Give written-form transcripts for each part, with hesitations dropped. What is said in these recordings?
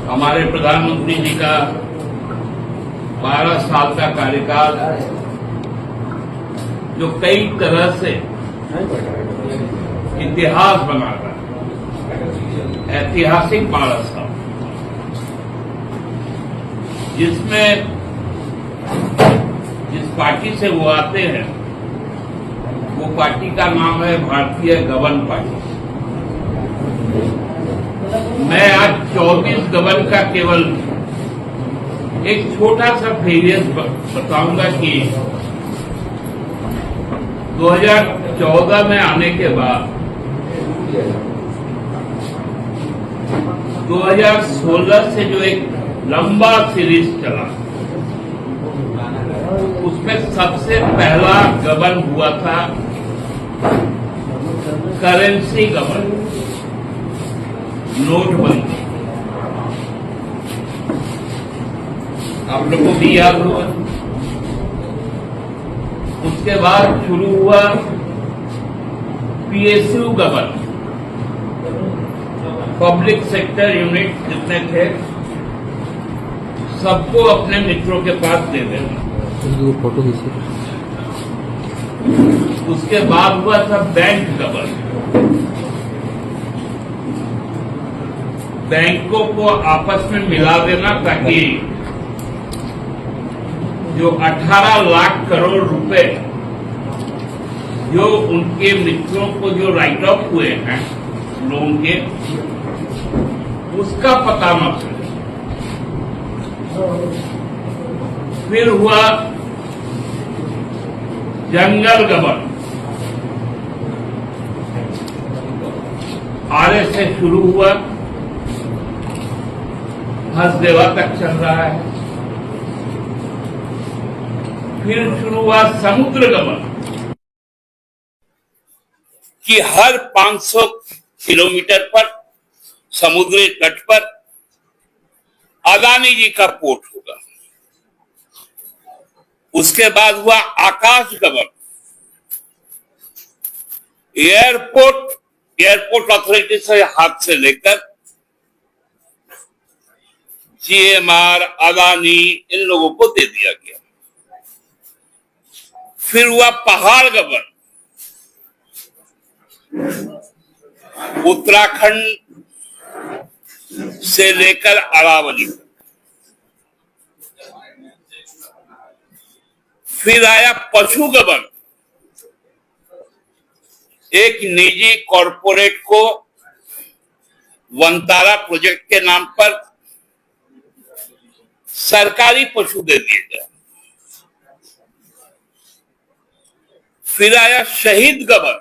हमारे प्रधानमंत्री जी का 12 साल का कार्यकाल जो कई तरह से इतिहास बना रहा है, ऐतिहासिक 12 साल, जिसमें जिस पार्टी से वो आते हैं वो पार्टी का नाम है भारतीय गबन पार्टी। मैं आज 24 गबन का केवल एक छोटा सा फेलियर बताऊंगा कि 2014 में आने के बाद 2016 से जो एक लंबा सीरीज चला, उसमें सबसे पहला गबन हुआ था करेंसी गबन, नोटबंदी। आप लोगों को भी याद होगा। उसके बाद शुरू हुआ पीएसयू गबन, पब्लिक सेक्टर यूनिट जितने थे सबको अपने मित्रों के पास दे देना। फोटो उसके बाद हुआ था बैंक गबन, बैंकों को आपस में मिला देना ताकि जो 18 लाख करोड़ रुपए जो उनके मित्रों को जो राइट ऑफ हुए हैं लोन के, उसका पता न चले। फिर हुआ जंगल गबन, आरए से शुरू हुआ, हसदेवा तक चल रहा है। फिर शुरू हुआ समुद्र गमन कि हर 500 किलोमीटर पर समुद्री तट पर अदानी जी का पोर्ट होगा। उसके बाद हुआ आकाश गमन, एयरपोर्ट अथॉरिटी से हाथ से लेकर जीएमआर, अदानी, इन लोगों को दे दिया गया। फिर हुआ पहाड़ गबन, उत्तराखंड से लेकर अरावली तक। फिर आया पशु गबन, एक निजी कॉरपोरेट को वनतारा प्रोजेक्ट के नाम पर सरकारी पशु दे दिए गए। फिर आया शहीद गबन,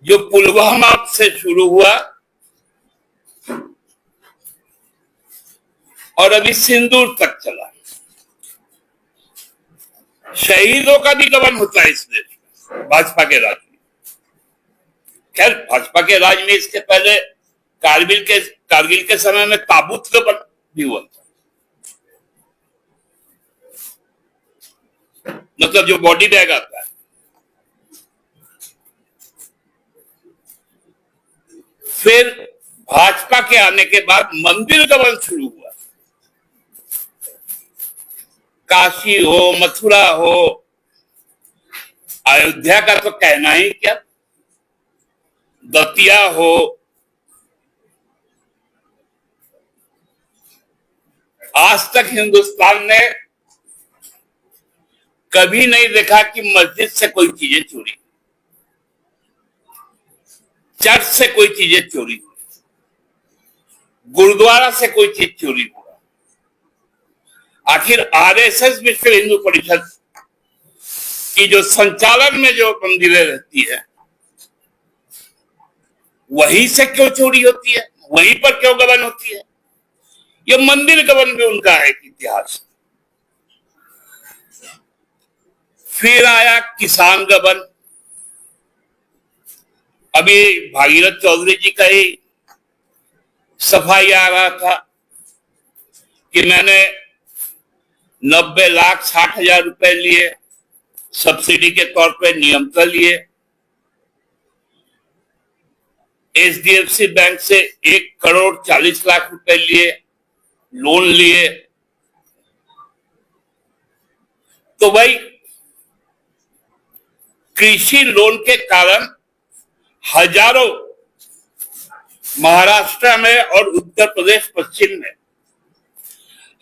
जो पुलवामा से शुरू हुआ और अभी सिंदूर तक चला। शहीदों का भी गबन होता है इस देश में, भाजपा के राज में। खैर, भाजपा के राज में इसके पहले कारगिल के समय में ताबूत गबन भी हुआ था, मतलब जो बॉडी बैग आता है। फिर भाजपा के आने के बाद मंदिर गबन शुरू हुआ। काशी हो, मथुरा हो, अयोध्या का तो कहना ही क्या, दतिया हो, आज तक हिंदुस्तान ने कभी नहीं देखा कि मस्जिद से कोई चीजें चोरी, चर्च से कोई चीजें चोरी, गुरुद्वारा से कोई चीज चोरी हुआ। आखिर आरएसएस विश्व हिंदू परिषद की जो संचालन में जो मंदिरें रहती है, वहीं से क्यों चोरी होती है, वहीं पर क्यों गबन होती है? ये मंदिर गबन भी उनका है एक इतिहास। फिर आया किसान गबन। अभी भागीरथ चौधरी जी का ही सफाई आ रहा था कि मैंने 90,60,000 रुपए लिए, सब्सिडी के तौर पे नियमता लिए। एचडीएफसी बैंक से 1 करोड़ 40 लाख रुपए लिए, लोन लिए। तो भाई कृषि लोन के कारण हजारों महाराष्ट्र में और उत्तर प्रदेश पश्चिम में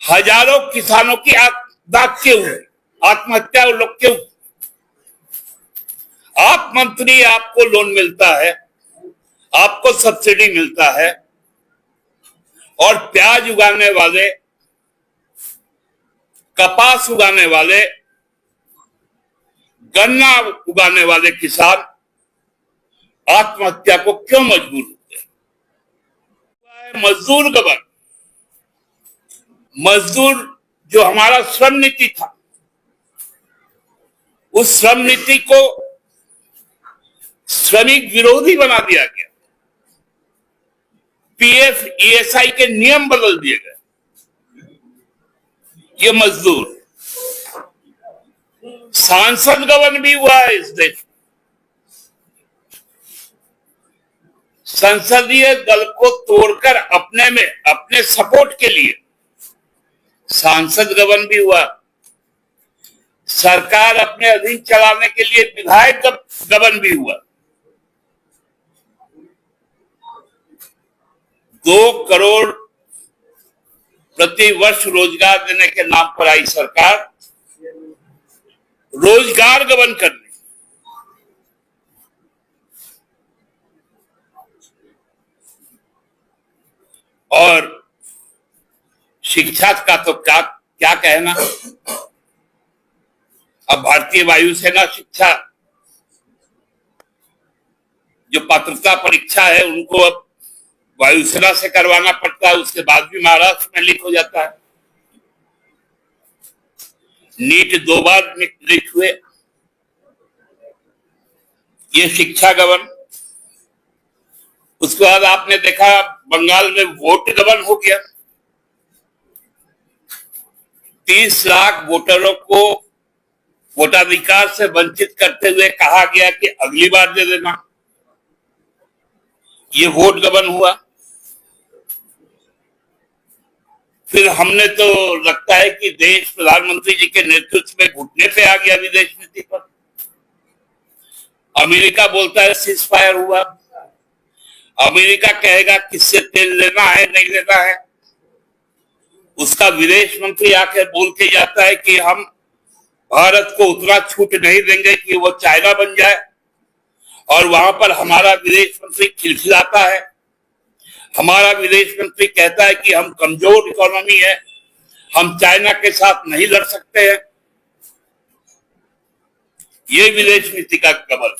हजारों किसानों की आत्महत्या क्यों हुई? आत्महत्या लोग क्यों? आप मंत्री, आपको लोन मिलता है, आपको सब्सिडी मिलता है, और प्याज उगाने वाले, कपास उगाने वाले, गन्ना उगाने वाले किसान आत्महत्या को क्यों मजबूर होते हैं? मजदूर गबन, मजदूर जो हमारा श्रम नीति था, उस श्रम नीति को श्रमिक विरोधी बना दिया गया। पीएफ ईएसआई के नियम बदल दिए गए। ये मजदूर, सांसद गबन भी हुआ है इस देश में। संसदीय दल को तोड़कर अपने सपोर्ट के लिए सांसद गबन भी हुआ। सरकार अपने अधीन चलाने के लिए विधायक गबन भी हुआ। 2 करोड़ प्रति वर्ष रोजगार देने के नाम पर आई सरकार रोजगार गबन करने, और शिक्षा का तो क्या कहना। अब भारतीय वायुसेना शिक्षा जो पात्रता परीक्षा है, उनको अब वायुसेना से करवाना पड़ता है, उसके बाद भी महाराष्ट्र में लीक हो जाता है। नीट 2 बार लीक हुए। ये शिक्षा गबन। उसके बाद आपने देखा बंगाल में वोट गबन हो गया। 30 लाख वोटरों को वोटाधिकार से वंचित करते हुए कहा गया कि अगली बार दे देना। ये वोट गबन हुआ। फिर हमने तो लगता है कि देश प्रधानमंत्री जी के नेतृत्व में घुटने पे आ गया विदेश नीति पर। अमेरिका बोलता है सीज फायर हुआ। अमेरिका कहेगा किससे तेल लेना है, नहीं लेना है। उसका विदेश मंत्री आकर बोल के जाता है कि हम भारत को उतना छूट नहीं देंगे कि वो चाइना बन जाए, और वहां पर हमारा विदेश मंत्री खिलखिलाता है। हमारा विदेश मंत्री कहता है कि हम कमजोर इकोनॉमी है, हम चाइना के साथ नहीं लड़ सकते हैं। ये विदेश नीति का कमल।